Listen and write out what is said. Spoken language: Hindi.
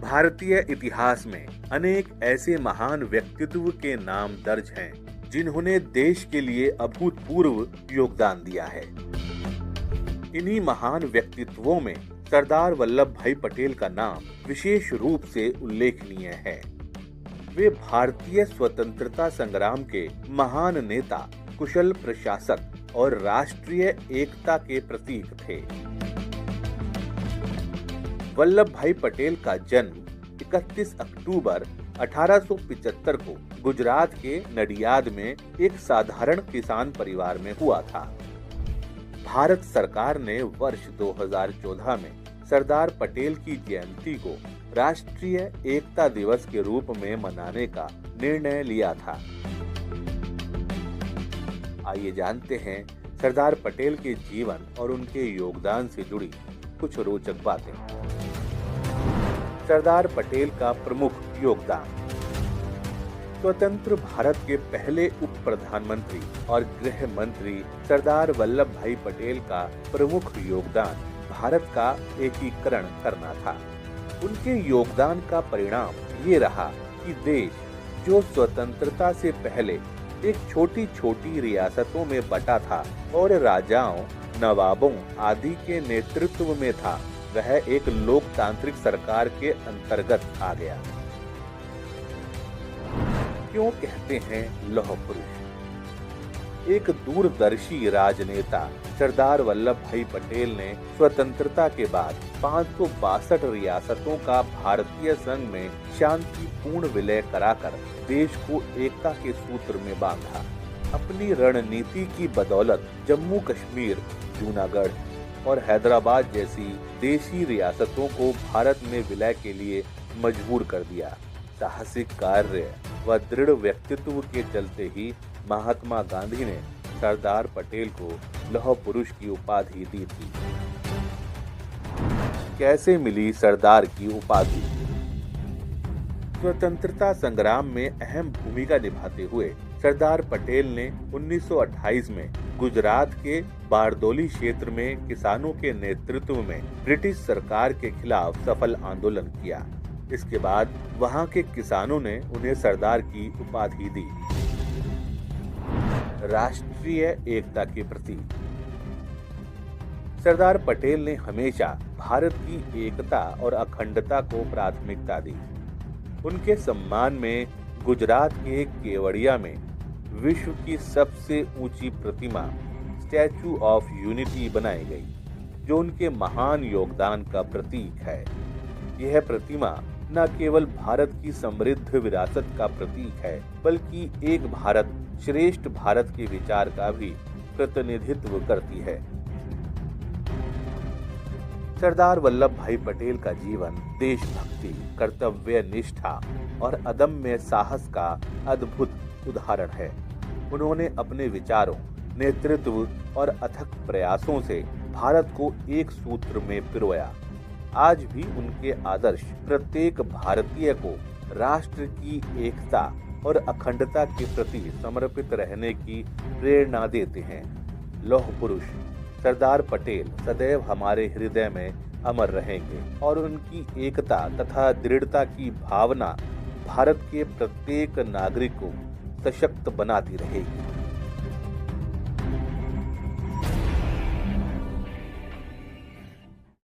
भारतीय इतिहास में अनेक ऐसे महान व्यक्तित्व के नाम दर्ज हैं जिन्होंने देश के लिए अभूतपूर्व योगदान दिया है। इन्हीं महान व्यक्तित्वों में सरदार वल्लभ भाई पटेल का नाम विशेष रूप से उल्लेखनीय है। वे भारतीय स्वतंत्रता संग्राम के महान नेता, कुशल प्रशासक और राष्ट्रीय एकता के प्रतीक थे। वल्लभ भाई पटेल का जन्म 31 अक्टूबर 1875 को गुजरात के नडियाद में एक साधारण किसान परिवार में हुआ था। भारत सरकार ने वर्ष 2014 में सरदार पटेल की जयंती को राष्ट्रीय एकता दिवस के रूप में मनाने का निर्णय लिया था। आइए जानते हैं सरदार पटेल के जीवन और उनके योगदान से जुड़ी कुछ रोचक बातें। सरदार पटेल का प्रमुख योगदान। स्वतंत्र भारत के पहले उप प्रधानमंत्री और गृह मंत्री सरदार वल्लभ भाई पटेल का प्रमुख योगदान भारत का एकीकरण करना था। उनके योगदान का परिणाम ये रहा कि देश जो स्वतंत्रता से पहले एक छोटी छोटी रियासतों में बटा था और राजाओं, नवाबों आदि के नेतृत्व में था, वह एक लोकतांत्रिक सरकार के अंतर्गत आ गया। क्यों कहते हैं लौह पुरुष? एक दूरदर्शी राजनेता सरदार वल्लभ भाई पटेल ने स्वतंत्रता के बाद 562 रियासतों का भारतीय संघ में शांतिपूर्ण विलय कराकर देश को एकता के सूत्र में बांधा। अपनी रणनीति की बदौलत जम्मू कश्मीर, जूनागढ़ और हैदराबाद जैसी देशी रियासतों को भारत में विलय के लिए मजबूर कर दिया। साहसिक कार्य व दृढ़ व्यक्तित्व के चलते ही महात्मा गांधी ने सरदार पटेल को लौह पुरुष की उपाधि दी थी। कैसे मिली सरदार की उपाधि? स्वतंत्रता संग्राम में अहम भूमिका निभाते हुए सरदार पटेल ने 1928 में गुजरात के बारदोली क्षेत्र में किसानों के नेतृत्व में ब्रिटिश सरकार के खिलाफ सफल आंदोलन किया। इसके बाद वहां के किसानों ने उन्हें सरदार की उपाधि दी। राष्ट्रीय एकता के प्रतीक। सरदार पटेल ने हमेशा भारत की एकता और अखंडता को प्राथमिकता दी। उनके सम्मान में गुजरात के केवड़िया में विश्व की सबसे ऊंची प्रतिमा स्टैचू ऑफ यूनिटी बनाई गई, जो उनके महान योगदान का प्रतीक है। यह प्रतिमा न केवल भारत की समृद्ध विरासत का प्रतीक है, बल्कि एक भारत श्रेष्ठ भारत के विचार का भी प्रतिनिधित्व करती है। सरदार वल्लभ भाई पटेल का जीवन देशभक्ति, कर्तव्य निष्ठा और अदम्य साहस का अद्भुत उदाहरण है। उन्होंने अपने विचारों, नेतृत्व और अथक प्रयासों से भारत को एक सूत्र में पिरोया। आज भी उनके आदर्श प्रत्येक भारतीय को राष्ट्र की एकता और अखंडता के प्रति समर्पित रहने की प्रेरणा देते हैं। लौह पुरुष सरदार पटेल सदैव हमारे हृदय में अमर रहेंगे और उनकी एकता तथा दृढ़ता की भावना भारत के प्रत्येक नागरिक को सशक्त बनाती रहेगी।